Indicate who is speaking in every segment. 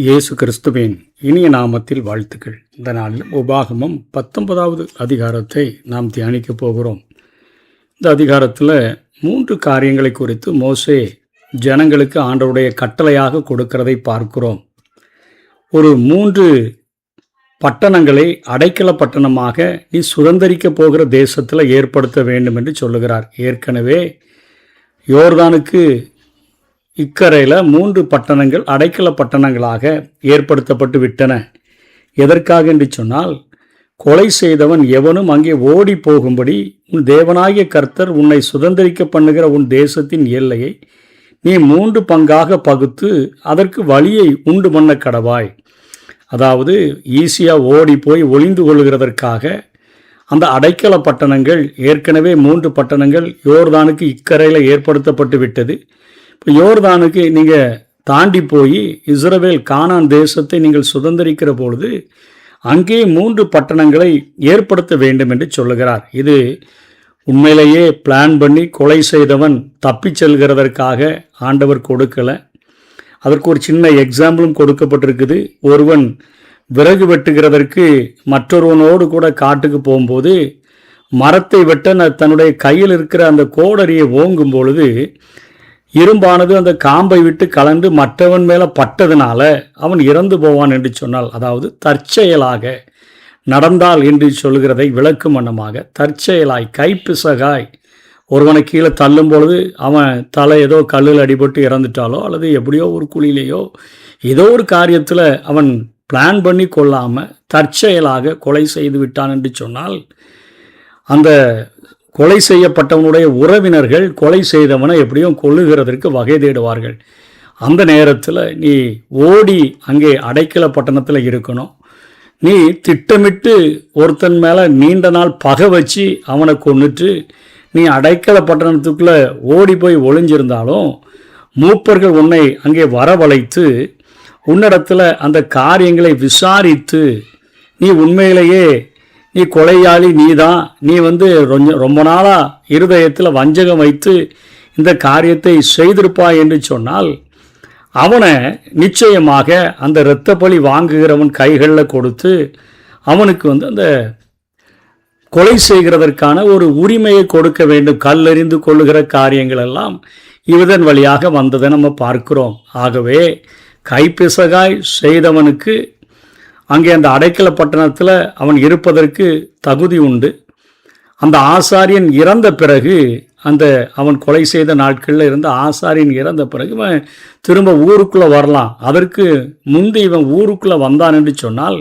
Speaker 1: இயேசு கிறிஸ்துவின் இனிய நாமத்தில் வாழ்த்துக்கள். இந்த நாளில் உபாகமம் 19வது அதிகாரத்தை நாம் தியானிக்க போகிறோம். இந்த அதிகாரத்தில் 3 காரியங்களை குறித்து மோசே ஜனங்களுக்கு ஆண்டவருடைய கட்டளையாக கொடுக்கிறதை பார்க்கிறோம். ஒரு 3 பட்டணங்களை அடைக்கல பட்டணமாக நீ சுதந்திரிக்க போகிற தேசத்தில் ஏற்படுத்த வேண்டும் என்று சொல்லுகிறார். ஏற்கனவே யோர்தானுக்கு இக்கரையில் 3 பட்டணங்கள் அடைக்கல பட்டணங்களாக ஏற்படுத்தப்பட்டு விட்டன. எதற்காக என்று சொன்னால், கொலை செய்தவன் எவனும் அங்கே ஓடி போகும்படி உன் தேவனாகிய கர்த்தர் உன்னை சுதந்திரிக்க பண்ணுகிற உன் தேசத்தின் எல்லையை நீ 3 பங்காக பகுத்து அதற்கு வழியை உண்டு பண்ண கடவாய். அதாவது ஈஸியாக ஓடி போய் ஒளிந்து கொள்கிறதற்காக அந்த அடைக்கல பட்டணங்கள் ஏற்கனவே 3 பட்டணங்கள் யோர்தானுக்கு இக்கரையில் ஏற்படுத்தப்பட்டு விட்டது. இப்போ யோர்தானுக்கு நீங்கள் தாண்டி போய் இஸ்ரவேல் கானான் தேசத்தை நீங்கள் சுதந்திரிக்கிற பொழுது அங்கே 3 பட்டணங்களை ஏற்படுத்த வேண்டும் என்று சொல்லுகிறார். இது உண்மையிலேயே பிளான் பண்ணி கொலை செய்தவன் தப்பி செல்கிறதற்காக ஆண்டவர் கொடுக்கலை. அதற்கு ஒரு சின்ன எக்ஸாம்பிளும் கொடுக்கப்பட்டிருக்குது. ஒருவன் விறகு வெட்டுகிறதற்கு மற்றொருவனோடு கூட காட்டுக்கு போகும்போது மரத்தை வெட்ட தன்னுடைய கையில் இருக்கிற அந்த கோடரியை ஓங்கும் பொழுது இரும்பானது அந்த காம்பை விட்டு கலந்து மற்றவன் மேலே பட்டதுனால அவன் இறந்து போவான் என்று சொன்னால், அதாவது தற்செயலாக நடந்தால் என்று சொல்கிறதை விளக்கும் வண்ணமாக தற்செயலாய் கைப்பிசகாய் ஒருவனை கீழே தள்ளும் பொழுது அவன் தலை ஏதோ கல்லில் அடிபட்டு இறந்துட்டாலோ அல்லது எப்படியோ ஒரு குழியிலேயோ ஏதோ ஒரு காரியத்தில் அவன் பிளான் பண்ணி கொள்ளாமல் தற்செயலாக கொலை செய்து விட்டான் என்று சொன்னால், அந்த கொலை செய்யப்பட்டவனுடைய உறவினர்கள் கொலை செய்தவனை எப்படியும் கொல்லுகிறதற்கு வகை தேடுவார்கள். அந்த நேரத்தில் நீ ஓடி அங்கே அடைக்கல பட்டணத்தில் இருக்கணும். நீ திட்டமிட்டு ஒருத்தன் மேலே நீண்ட நாள் பகை வச்சு அவனை கொன்னுட்டு நீ அடைக்கல பட்டணத்துக்குள்ளே ஓடி போய் ஒளிஞ்சிருந்தாலும் மூப்பர்கள் உன்னை அங்கே வரவழைத்து உன்னிடத்தில் அந்த காரியங்களை விசாரித்து நீ உண்மையிலேயே நீ கொலையாளி, நீ ரொம்ப நாளாக இருதயத்தில் வஞ்சகம் வைத்து இந்த காரியத்தை செய்திருப்பாய் என்று சொன்னால் அவனை நிச்சயமாக அந்த இரத்த பழி வாங்குகிறவன் கைகளில் கொடுத்து அவனுக்கு அந்த கொலை செய்கிறதற்கான ஒரு உரிமையை கொடுக்க வேண்டும். கல்லெறிந்து கொள்ளுகிற காரியங்கள் எல்லாம் இதன் வழியாக வந்ததை நம்ம பார்க்கிறோம். ஆகவே கைப்பிசகாய் செய்தவனுக்கு அங்கே அந்த அடைக்கல பட்டணத்தில் அவன் இருப்பதற்கு தகுதி உண்டு. அந்த ஆசாரியன் இறந்த பிறகு, அவன் கொலை செய்த நாட்களில் இருந்த ஆசாரியன் இறந்த பிறகு இவன் திரும்ப ஊருக்குள்ளே வரலாம். அதற்கு முந்தி இவன் ஊருக்குள்ளே வந்தான் என்று சொன்னால்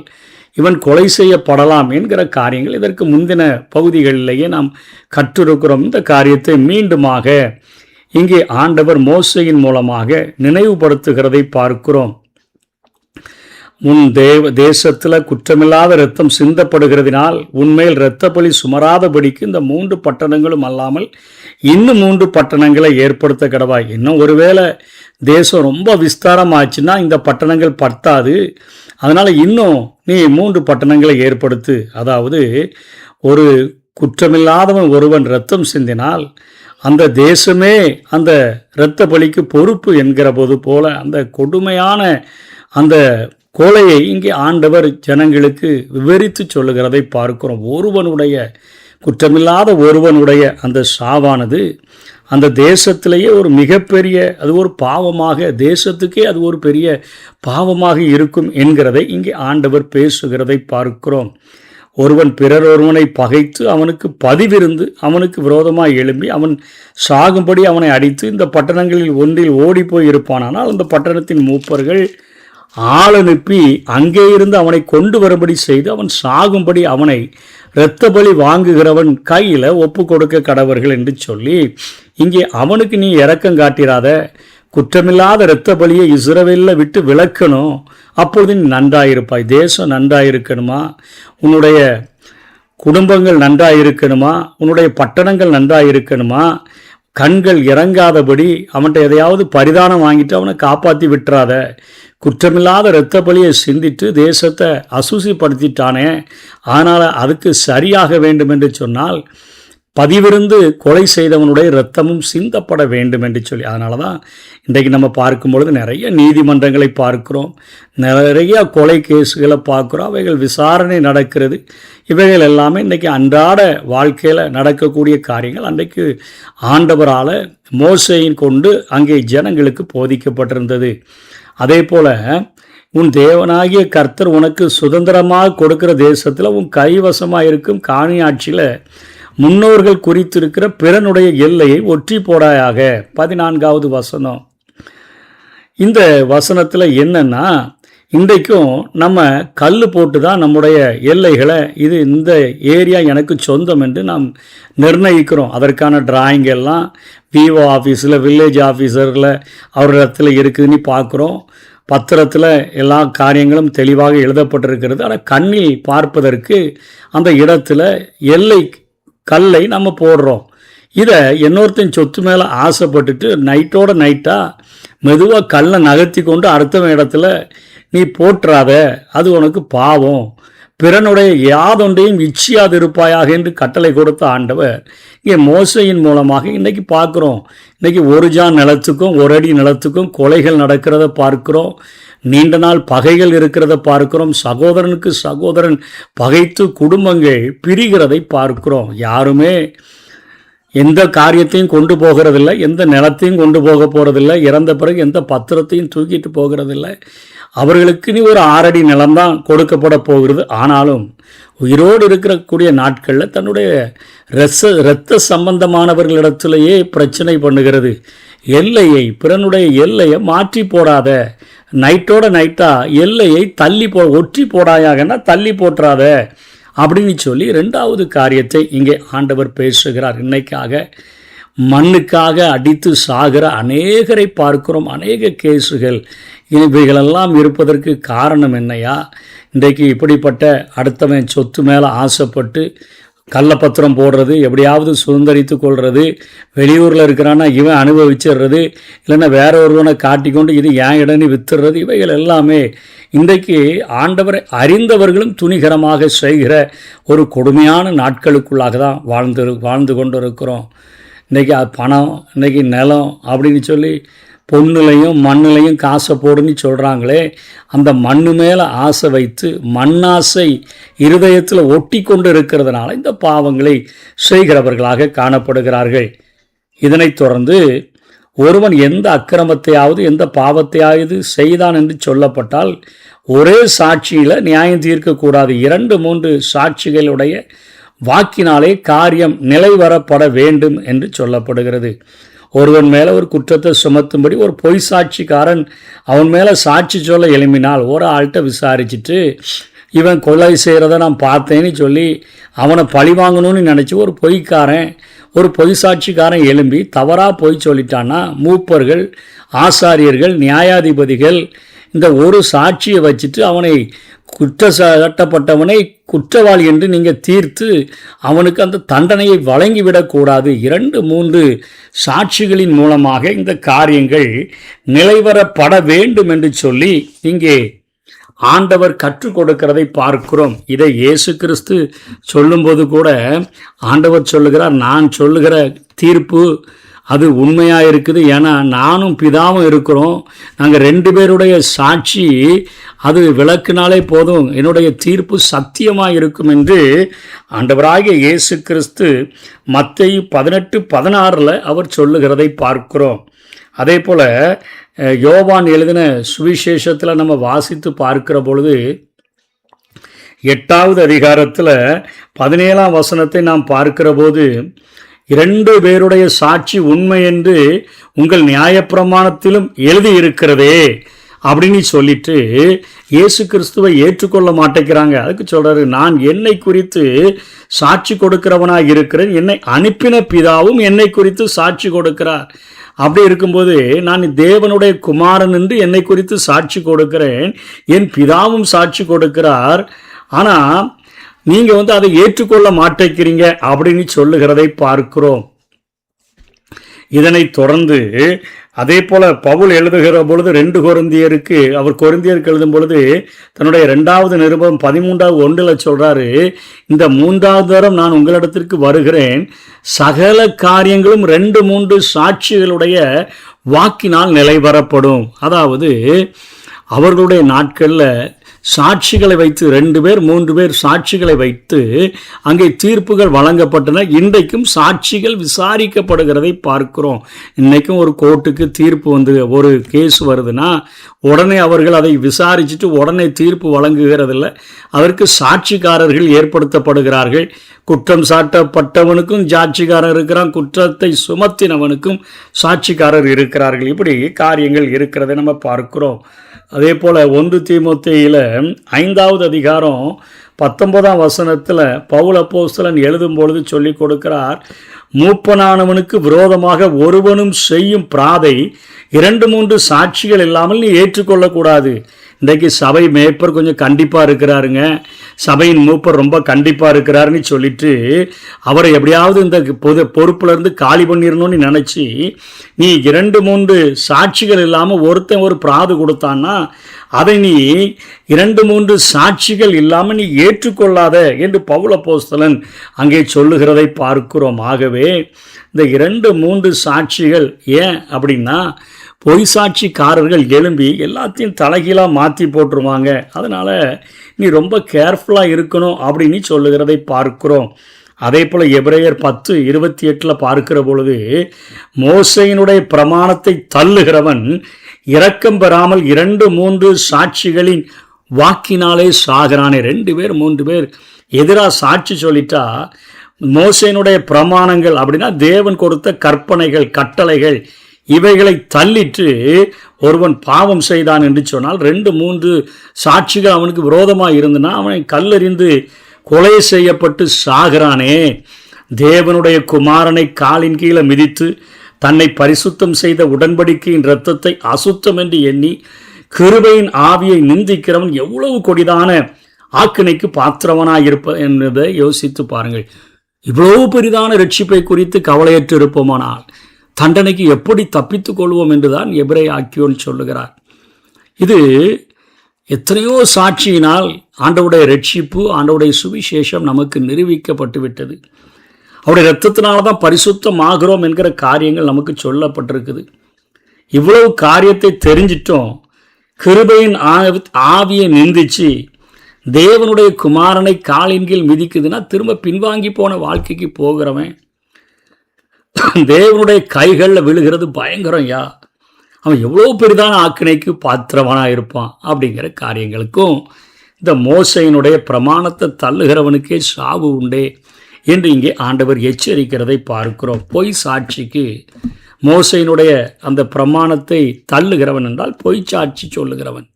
Speaker 1: இவன் கொலை செய்யப்படலாம் என்கிற காரியங்கள் இதற்கு முந்தின பகுதிகளிலேயே நாம் கற்றிருக்கிறோம். இந்த காரியத்தை மீண்டுமாக இங்கே ஆண்டவர் மோசையின் மூலமாக நினைவுபடுத்துகிறதை பார்க்கிறோம். உன் தேசத்தில் குற்றமில்லாத இரத்தம் சிந்தப்படுகிறதினால் உன்மேல் இரத்த பலி சுமராதபடிக்கு இந்த 3 பட்டணங்களும் அல்லாமல் இன்னும் 3 பட்டணங்களை ஏற்படுத்த கடவாய். இன்னும் ஒருவேளை தேசம் ரொம்ப விஸ்தாரமாச்சுன்னா இந்த பட்டணங்கள் பத்தாது. அதனால் இன்னும் நீ 3 பட்டணங்களை ஏற்படுத்து. அதாவது ஒரு குற்றமில்லாதவன் ஒருவன் இரத்தம் சிந்தினால் அந்த தேசமே அந்த இரத்த பலிக்கு பொறுப்பு என்கிற போது போல அந்த கொடுமையான அந்த கொலையை இங்கே ஆண்டவர் ஜனங்களுக்கு விவரித்து சொல்லுகிறதை பார்க்கிறோம். குற்றமில்லாத ஒருவனுடைய அந்த சாவானது அந்த தேசத்திலேயே ஒரு மிகப்பெரிய, அது ஒரு பாவமாக, தேசத்துக்கே அது ஒரு பெரிய பாவமாக இருக்கும் என்கிறதை இங்கே ஆண்டவர் பேசுகிறதை பார்க்கிறோம். ஒருவன் பிறர் ஒருவனை பகைத்து அவனுக்கு பதிவிருந்து அவனுக்கு விரோதமாக எழும்பி அவன் சாகும்படி அவனை அடித்து இந்த பட்டணங்களில் ஒன்றில் ஓடி போய் இருப்பானால் அந்த பட்டணத்தின் மூப்பர்கள் ஆள் அனுப்பி அங்கே இருந்து அவனை கொண்டு வரும்படி செய்து அவன் சாகும்படி அவனை இரத்த பலி வாங்குகிறவன் கையில் ஒப்பு கொடுக்க கடவர்கள் என்று சொல்லி இங்கே அவனுக்கு நீ இரக்கம் காட்டிராத, குற்றமில்லாத இரத்த பலியை இஸ்ரவேலில் விட்டு விலக்கணும். அப்பொழுது நீ நன்றாயிருப்பாய். தேசம் நன்றாயிருக்கணுமா, உன்னுடைய குடும்பங்கள் நன்றாயிருக்கணுமா, உன்னுடைய பட்டணங்கள் நன்றாயிருக்கணுமா, கண்கள் இறங்காதபடி அவன்கிட்ட எதையாவது பரிதானம் வாங்கிட்டு அவனை காப்பாற்றி விட்டுறாத. குற்றமில்லாத இரத்த பலியை சிந்திட்டு தேசத்தை அசுசிப்படுத்திட்டானே, ஆனால் அதுக்கு சரியாக வேண்டும் என்று சொன்னால் பதிவிருந்து கொலை செய்தவனுடைய இரத்தமும் சிந்தப்பட வேண்டும் என்று சொல்லி. அதனால தான் இன்றைக்கு நம்ம பார்க்கும் பொழுது நிறைய நீதிமன்றங்களை பார்க்கிறோம், நிறைய கொலை கேஸுகளை பார்க்குறோம், அவைகள் விசாரணை நடக்கிறது. இவைகள் எல்லாமே இன்றைக்கி அன்றாட வாழ்க்கையில் நடக்கக்கூடிய காரியங்கள். அன்றைக்கு ஆண்டவரால் மோசேயின் கொண்டு அங்கே ஜனங்களுக்கு போதிக்கப்பட்டிருந்தது. அதே போல் உன் தேவனாகிய கர்த்தர் உனக்கு சுதந்திரமாக கொடுக்கிற தேசத்தில் உன் கைவசமாக இருக்கும் காணியாட்சியில் முன்னோர்கள் குறித்திருக்கிற பிறனுடைய எல்லையை ஒற்றி போடாயாக. 14வது வசனம். இந்த வசனத்தில் என்னன்னா, இன்றைக்கும் நம்ம கல் போட்டு தான் நம்முடைய எல்லைகளை, இது இந்த ஏரியா எனக்கு சொந்தம் என்று நாம் நிர்ணயிக்கிறோம். அதற்கான டிராயிங் எல்லாம் விஓ ஆஃபீஸில், வில்லேஜ் ஆஃபீஸரில் அவரிடத்தில் இருக்குதுன்னு பார்க்குறோம். பத்திரத்தில் எல்லா காரியங்களும் தெளிவாக எழுதப்பட்டிருக்கிறது. ஆனால் கண்ணில் பார்ப்பதற்கு அந்த இடத்துல எல்லை கல்லை நம்ம போடுறோம். இதை இன்னொருத்தன் சொத்து மேலே ஆசைப்பட்டுட்டு நைட்டோட நைட்டாக மெதுவாக கல்லை நகர்த்தி கொண்டு அடுத்த இடத்துல நீ போற்றாத, அது உனக்கு பாவம், பிறனுடைய யாதொன்றையும் இச்சியாது இருப்பாயாக என்று கட்டளை கொடுத்த ஆண்டவர் இங்கே மோசையின் மூலமாக இன்றைக்கி பார்க்குறோம். இன்றைக்கி ஒரு ஜான் நிலத்துக்கும் ஒரு அடி நிலத்துக்கும் கொலைகள் நடக்கிறத பார்க்குறோம். நீண்ட நாள் பகைகள் இருக்கிறத பார்க்கிறோம். சகோதரனுக்கு சகோதரன் பகைத்து குடும்பங்கள் பிரிகிறதை பார்க்கிறோம். யாருமே எந்த காரியத்தையும் கொண்டு போகிறதில்லை, எந்த நிலத்தையும் கொண்டு போக போகிறதில்லை, இறந்த பிறகு எந்த பத்திரத்தையும் தூக்கிட்டு போகிறதில்லை. அவர்களுக்கு நீ ஒரு 6 அடி நிலம்தான் கொடுக்கப்பட போகிறது. ஆனாலும் உயிரோடு இருக்கக்கூடிய நாட்களில் தன்னுடைய இரத்த சம்பந்தமானவர்களிடத்திலேயே பிரச்சனை பண்ணுகிறது. எல்லையை, பிறனுடைய எல்லையை மாற்றி போடாத, நைட்டோட நைட்டாக எல்லையை ஒற்றி போடாயாகன்னா தள்ளி போட்டுறாத அப்படின்னு சொல்லி 2வது காரியத்தை இங்கே ஆண்டவர் பேசுகிறார். இன்னைக்காக மண்ணுக்காக அடித்து சாகிற அநேகரை பார்க்கிறோம். அநேக கேஸுகள் இவைகளெல்லாம் இருப்பதற்கு காரணம் என்னையா? இன்றைக்கு இப்படிப்பட்ட அடுத்தவன் சொத்து மேலே ஆசைப்பட்டு கள்ளப்பத்திரம் போடுறது, எப்படியாவது சுதந்திரித்து கொள்வது, வெளியூரில் இருக்கிறான்னா இவன் அனுபவிச்சிடுறது, இல்லைன்னா வேற ஒருவனை காட்டிக்கொண்டு இது ஏன் இடன்னு வித்துடுறது, இவைகள் எல்லாமே இன்றைக்கு ஆண்டவரை அறிந்தவர்களும் துணிகரமாக செய்கிற ஒரு கொடுமையான நாட்களுக்குள்ளாக தான் வாழ்ந்து கொண்டு இருக்கிறோம். இன்றைக்கி பணம், இன்றைக்கி நிலம் அப்படின்னு சொல்லி பொண்ணுலையும் மண்ணுலையும் காசை போடுன்னு சொல்கிறாங்களே, அந்த மண்ணு மேலே ஆசை வைத்து மண்ணாசை இருதயத்தில் ஒட்டி கொண்டு இருக்கிறதுனால இந்த பாவங்களை செய்கிறவர்களாக காணப்படுகிறார்கள். இதனைத் தொடர்ந்து ஒருவன் எந்த அக்கிரமத்தையாவது எந்த பாவத்தையாவது செய்தான் என்று சொல்லப்பட்டால் ஒரே சாட்சியில் நியாயம் தீர்க்கக்கூடாது. 2-3 சாட்சிகளுடைய வாக்கினாலே காரியம் நிலைவரப்பட வேண்டும் என்று சொல்லப்படுகிறது. ஒருவன் மேலே ஒரு குற்றத்தை சுமத்தும்படி ஒரு பொய் சாட்சிக்காரன் அவன் மேலே சாட்சி சொல்ல எழும்பினால் ஒரு ஆள்கிட்ட விசாரிச்சுட்டு இவன் கொலை செய்கிறத நான் பார்த்தேன்னு சொல்லி அவனை பழி வாங்கணும்னு நினச்சி ஒரு பொய் சாட்சிக்காரன் எழும்பி தவறாக பொய் சொல்லிட்டான்னா மூப்பர்கள், ஆசாரியர்கள், நியாயாதிபதிகள் இந்த ஒரு சாட்சியை வச்சுட்டு அவனை குற்றச்சாட்டப்பட்டவனை குற்றவாளி என்று நீங்கள் தீர்த்து அவனுக்கு அந்த தண்டனையை வழங்கிவிடக்கூடாது. 2-3 சாட்சிகளின் மூலமாக இந்த காரியங்கள் நிலைவரப்பட வேண்டும் என்று சொல்லி இங்கே ஆண்டவர் கற்றுக் கொடுக்கிறதை பார்க்கிறோம். இதை இயேசு கிறிஸ்து சொல்லும்போது கூட ஆண்டவர் சொல்லுகிறார், நான் சொல்லுகிற தீர்ப்பு அது உண்மையாக இருக்குது. ஏன்னா நானும் பிதாவும் இருக்கிறோம், நாங்கள் 2 பேருடைய சாட்சி அது விளக்குனாலே போதும், என்னுடைய தீர்ப்பு சத்தியமாக இருக்கும் என்று ஆண்டவராகிய இயேசு கிறிஸ்து மத்தேயு 18:16 அவர் சொல்லுகிறதை பார்க்கிறோம். அதே போல் யோவான் எழுதின சுவிசேஷத்தில் நம்ம வாசித்து பார்க்கிற பொழுது 8வது அதிகாரத்தில் 17ஆம் வசனத்தை நாம் பார்க்கிற போது 2 பேருடைய சாட்சி உண்மை என்று உங்கள் நியாயப்பிரமாணத்திலும் எழுதியிருக்கிறதே அப்படின்னு சொல்லிட்டு இயேசு கிறிஸ்துவை ஏற்றுக்கொள்ள மாட்டேங்கிறாங்க. அதுக்கு சொல்றாரு, நான் என்னை குறித்து சாட்சி கொடுக்கிறவனாக இருக்கிறேன், என்னை அனுப்பின பிதாவும் என்னை குறித்து சாட்சி கொடுக்கிறார். அப்படி இருக்கும்போது நான் தேவனுடைய குமாரன் என்று என்னை குறித்து சாட்சி கொடுக்கிறேன், என் பிதாவும் சாட்சி கொடுக்கிறார், ஆனால் நீங்கள் அதை ஏற்றுக்கொள்ள மாட்டேங்கிறீங்க அப்படின்னு சொல்லுகிறதை பார்க்கிறோம். இதனைத் தொடர்ந்து அதே போல பவுல் எழுதுகிற பொழுது 2 கொரிந்தியருக்கு அவர் கொரிந்தியருக்கு எழுதும் பொழுது தன்னுடைய 2வது நிருபம் 13வது 1 சொல்றாரு, இந்த 3வது தரம் நான் உங்களிடத்திற்கு வருகிறேன், சகல காரியங்களும் 2-3 சாட்சிகளுடைய வாக்கினால் நிலைவரப்படும். அதாவது அவர்களுடைய நாட்களில் சாட்சிகளை வைத்து 2 பேர் 3 பேர் சாட்சிகளை வைத்து அங்கே தீர்ப்புகள் வழங்கப்பட்டன. இன்றைக்கும் சாட்சிகள் விசாரிக்கப்படுகிறதை பார்க்கிறோம். இன்றைக்கும் ஒரு கோர்ட்டுக்கு தீர்ப்பு வந்து ஒரு கேஸ் வருதுன்னா உடனே அவர்கள் அதை விசாரிச்சுட்டு உடனே தீர்ப்பு வழங்குகிறதில்லை. அதற்கு சாட்சிக்காரர்கள் ஏற்படுத்தப்படுகிறார்கள். குற்றம் சாட்டப்பட்டவனுக்கும் சாட்சிக்காரர் இருக்கிறான், குற்றத்தை சுமத்தினவனுக்கும் சாட்சிக்காரர் இருக்கிறார்கள். இப்படி காரியங்கள் இருக்கிறதை நம்ம பார்க்கிறோம். அதே போல் 1 தீமோத்தேயுல 5வது அதிகாரம் 19ஆம் வசனத்தில் பவுல் அப்போஸ்தலன் எழுதும் பொழுது சொல்லிக் கொடுக்கிறார், மூப்பனானவனுக்கு விரோதமாக ஒருவனும் செய்யும் பிராதை 2-3 சாட்சிகள் இல்லாமல் நீ ஏற்றுக்கொள்ளக்கூடாது. இன்றைக்கு சபை மேய்ப்பர் கொஞ்சம் கண்டிப்பாக இருக்கிறாருங்க, சபையின் மூப்பர் ரொம்ப கண்டிப்பாக இருக்கிறாருன்னு சொல்லிட்டு அவரை எப்படியாவது இந்த பொறுப்புலேருந்து காலி பண்ணிடணும்னு நினச்சி நீ 2-3 சாட்சிகள் இல்லாமல் ஒருத்தன் ஒரு பிராது கொடுத்தான்னா அதை நீ 2-3 சாட்சிகள் இல்லாமல் நீ ஏற்றுக்கொள்ளாத என்று பவுல் அப்போஸ்தலன் அங்கே சொல்லுகிறதை பார்க்கிறோம். ஆகவே இந்த 2-3 சாட்சிகள் ஏன் அப்படின்னா பொய் சாட்சிக்காரர்கள் எழும்பி எல்லாத்தையும் தலைகீழாக மாற்றி போட்டுருவாங்க. அதனால் நீ ரொம்ப கேர்ஃபுல்லாக இருக்கணும் அப்படின்னு சொல்லுகிறதை பார்க்கிறோம். அதே போல் எபிரேயர் 10:28 பார்க்கிற பொழுது மோசேயினுடைய பிரமாணத்தை தள்ளுகிறவன் இரக்கம் பெறாமல் 2-3 சாட்சிகளின் வாக்கினாலே சாகிறானே. 2 பேர் 3 பேர் எதிராக சாட்சி சொல்லிட்டா மோசேயினுடைய பிரமாணங்கள் அப்படின்னா தேவன் கொடுத்த கற்பனைகள் கட்டளைகள் இவைகளை தள்ளிட்டு ஒருவன் பாவம் செய்தான் என்று சொன்னால் 2-3 சாட்சிகள் அவனுக்கு விரோதமாக இருந்தனா அவனை கல்லெறிந்து கொலை செய்யப்பட்டு சாகிறானே. தேவனுடைய குமாரனை காலின் கீழே மிதித்து தன்னை பரிசுத்தம் செய்த உடன்படிக்கையின் இரத்தத்தை அசுத்தம் என்று எண்ணி கிருபையின் ஆவியை நிந்திக்கிறவன் எவ்வளவு கொடிதான ஆக்கினைக்கு பாத்திரவனாக இருப்ப என்பதை யோசித்து பாருங்கள். இவ்வளவு பெரிதான ரட்சிப்பை குறித்து கவலையற்று இருப்போமானால் தண்டனைக்கு எப்படி தப்பித்துக் கொள்வோம் என்றுதான் எபிரேய ஆக்கியோன் சொல்லுகிறார். இது எத்தனையோ சாட்சியினால் ஆண்டவருடைய ரட்சிப்பு ஆண்டவருடைய சுவிசேஷம் நமக்கு நிரூபிக்கப்பட்டு விட்டது. அவருடைய இரத்தத்தினால தான் பரிசுத்தம் ஆகிறோம் என்கிற காரியங்கள் நமக்கு சொல்லப்பட்டிருக்குது. இவ்வளவு காரியத்தை தெரிஞ்சிட்டோம், கிருபையின் ஆவியை நிந்திச்சு தேவனுடைய குமாரனை காலின் கீழ் மிதிக்குதுன்னா திரும்ப பின்வாங்கி போன வாழ்க்கைக்கு போகிறவன் தேவனுடைய கைகளில் விழுகிறது பயங்கரம். அவன் எவ்வளோ பெரிதான ஆக்கினைக்கு பாத்திரவனாக இருப்பான் அப்படிங்கிற காரியங்களுக்கும் இந்த மோசையினுடைய பிரமாணத்தை தள்ளுகிறவனுக்கே சாவு உண்டே என்று இங்கே ஆண்டவர் எச்சரிக்கிறதை பார்க்கிறோம். பொய் சாட்சிக்கு மோசையினுடைய அந்த பிரமாணத்தை தள்ளுகிறவன் என்றால் பொய் சாட்சி சொல்லுகிறவன்.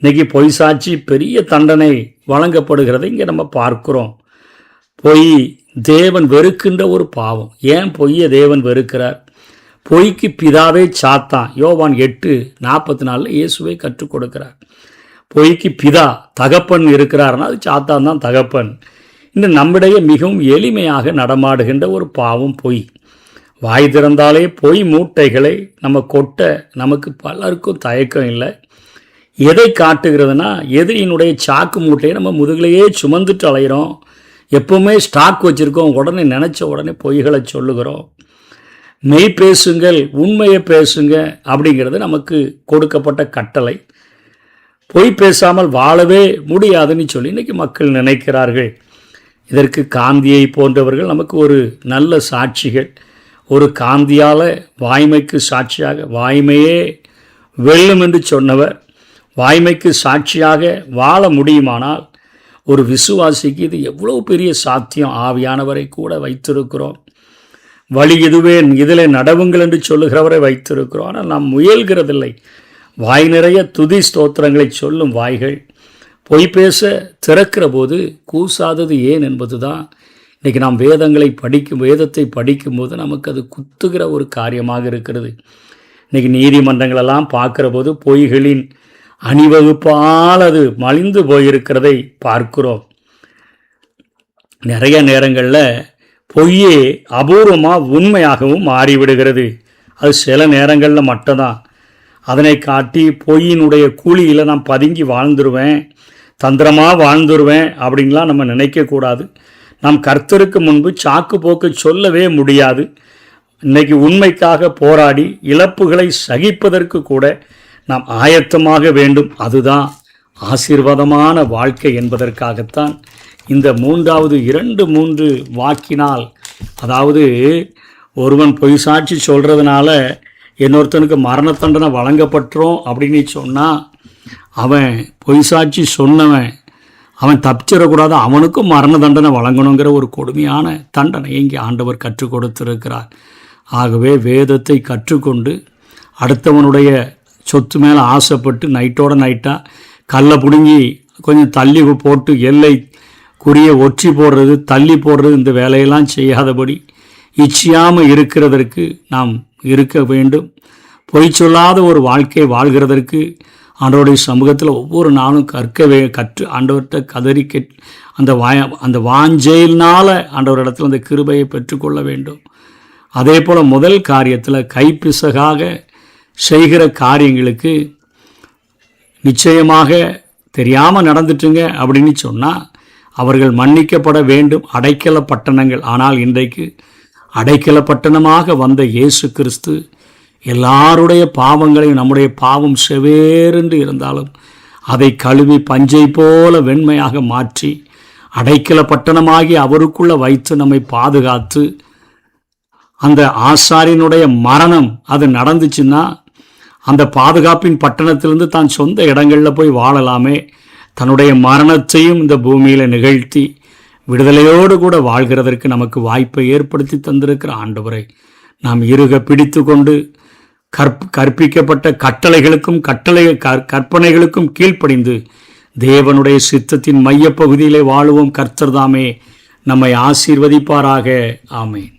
Speaker 1: இன்னைக்கு பொய் சாட்சி பெரிய தண்டனை வழங்கப்படுகிறதை இங்கே நம்ம பார்க்கிறோம். பொய் தேவன் வெறுக்கின்ற ஒரு பாவம். ஏன் பொய்யை தேவன் வெறுக்கிறார்? பொய்க்கு பிதாவே சாத்தான். யோவான் 8:44 இயேசுவை கற்றுக் கொடுக்கிறார். பொய்க்கு பிதா தகப்பன் இருக்கிறார்னா அது சாத்தான் தான் தகப்பன். இந்த நம்மிடையே மிகவும் எளிமையாக நடமாடுகின்ற ஒரு பாவம் பொய். வாய் திறந்தாலே பொய் மூட்டைகளை நம்ம கொட்ட நமக்கு பலருக்கும் தயக்கம் இல்லை. எதை காட்டுகிறதுனா எதிரியினுடைய சாக்கு மூட்டையை நம்ம முதுகிலேயே சுமந்துட்டு அலைகிறோம். எப்பவுமே ஸ்டாக் வச்சுருக்கோம், உடனே நினச்ச உடனே பொய்களை சொல்லுகிறோம். மெய் பேசுங்கள், உண்மையை பேசுங்க அப்படிங்கிறது நமக்கு கொடுக்கப்பட்ட கட்டளை. பொய் பேசாமல் வாழவே முடியாதுன்னு சொல்லி இன்றைக்கி மக்கள் நினைக்கிறார்கள். இதற்கு காந்தியை போன்றவர்கள் நமக்கு ஒரு நல்ல சாட்சிகள். ஒரு காந்தியால் வாய்மைக்கு சாட்சியாக வாய்மையே வெல்லும் என்று சொன்னவர் வாய்மைக்கு சாட்சியாக வாழ முடியுமானால் ஒரு விசுவாசிக்கு இது எவ்வளோ பெரிய சாத்தியம். ஆவியானவரை கூட வைத்திருக்கிறோம். வழி இதுவே இதில் நடவுங்கள் என்று சொல்லுகிறவரை வைத்திருக்கிறோம். ஆனால் நாம் முயல்கிறதில்லை. வாய் நிறைய துதி ஸ்தோத்திரங்களை சொல்லும் வாய்கள் பொய் பேச திறக்கிற போது கூசாதது ஏன் என்பது தான் இன்றைக்கி நாம் வேதத்தை படிக்கும்போது நமக்கு அது குத்துகிற ஒரு காரியமாக இருக்கிறது. இன்றைக்கி நீதிமன்றங்களெல்லாம் பார்க்குற போது பொய்களின் அணிவகுப்பால் அது மலிந்து போயிருக்கிறதை பார்க்கிறோம். நிறைய நேரங்களில் பொய்யே அபூர்வமாக உண்மையாகவும் மாறிவிடுகிறது. அது சில நேரங்களில் மட்டும்தான். அதனை காட்டி பொய்யினுடைய கூலியில் நான் பதுங்கி வாழ்ந்துருவேன், தந்திரமாக வாழ்ந்துருவேன் அப்படின்லாம் நம்ம நினைக்கக்கூடாது. நாம் கர்த்தருக்கு முன்பு சாக்கு போக்கு சொல்லவே முடியாது. இன்றைக்கி உண்மைக்காக போராடி இழப்புகளை சகிப்பதற்கு கூட நாம் ஆயத்தமாக வேண்டும். அதுதான் ஆசீர்வாதமான வாழ்க்கை என்பதற்காகத்தான் இந்த 2-3 வாக்கினால், அதாவது ஒருவன் பொய் சாட்சி சொல்கிறதுனால இன்னொருத்தனுக்கு மரண தண்டனை வழங்கப்பட்டுரும் அப்படின்னு சொன்னால், அவன் பொய் சாட்சி சொன்னவன் அவன் தப்பிச்சிடக்கூடாது, அவனுக்கும் மரண தண்டனை வழங்கணுங்கிற ஒரு கொடுமையான தண்டனை இங்கே ஆண்டவர் கற்றுக் கொடுத்திருக்கிறார். ஆகவே வேதத்தை கற்றுக்கொண்டு அடுத்தவனுடைய சொத்து மேலே ஆசைப்பட்டு நைட்டோட நைட்டாக கல்லை பிடுங்கி கொஞ்சம் தள்ளி போட்டு எல்லை குறிய ஒற்றி போடுறது, தள்ளி போடுறது, இந்த வேலையெல்லாம் செய்யாதபடி இச்சியாமல் இருக்கிறதற்கு நாம் இருக்க வேண்டும். பொய் சொல்லாத ஒரு வாழ்க்கை வாழ்கிறதற்கு ஆண்டவருடைய சமூகத்தில் ஒவ்வொரு நாளும் கற்று ஆண்டவர்கிட்ட கதறி அந்த வாஞ்சையினால் ஆண்டவரிடத்தில் அந்த கிருபையை பெற்றுக்கொள்ள வேண்டும். அதே போல் முதல் காரியத்தில் கைப்பிசகாக செய்கிற காரியங்களுக்கு நிச்சயமாக தெரியாமல் நடந்துட்டுங்க அப்படின்னு சொன்னால் அவர்கள் மன்னிக்கப்பட வேண்டும், அடைக்கல பட்டணங்கள். ஆனால் இன்றைக்கு அடைக்கல பட்டணமாக வந்த இயேசு கிறிஸ்து எல்லாருடைய பாவங்களையும், நம்முடைய பாவம் செவேரென்று இருந்தாலும் அதை கழுவி பஞ்சை போல வெண்மையாக மாற்றி அடைக்கல பட்டணமாகி அவருக்குள்ளே வைத்து நம்மை பாதுகாத்து, அந்த ஆசாரியனுடைய மரணம் அது நடந்துச்சுன்னா அந்த பாதுகாப்பின் பட்டணத்திலிருந்து தான் சொந்த இடங்களில் போய் வாழலாமே. தன்னுடைய மரணத்தையும் இந்த பூமியில் நிகழ்த்தி விடுதலையோடு கூட வாழ்கிறதற்கு நமக்கு வாய்ப்பை ஏற்படுத்தி தந்திருக்கிற ஆண்டவரை நாம் இறுக பிடித்து கொண்டு கற்பிக்கப்பட்ட கட்டளைகளுக்கும் கற்பனைகளுக்கும் கீழ்ப்படிந்து தேவனுடைய சித்தத்தின் மையப்பகுதியிலே வாழுவோம். கர்த்தர் தாமே நம்மை ஆசீர்வதிப்பாராக. ஆமென்.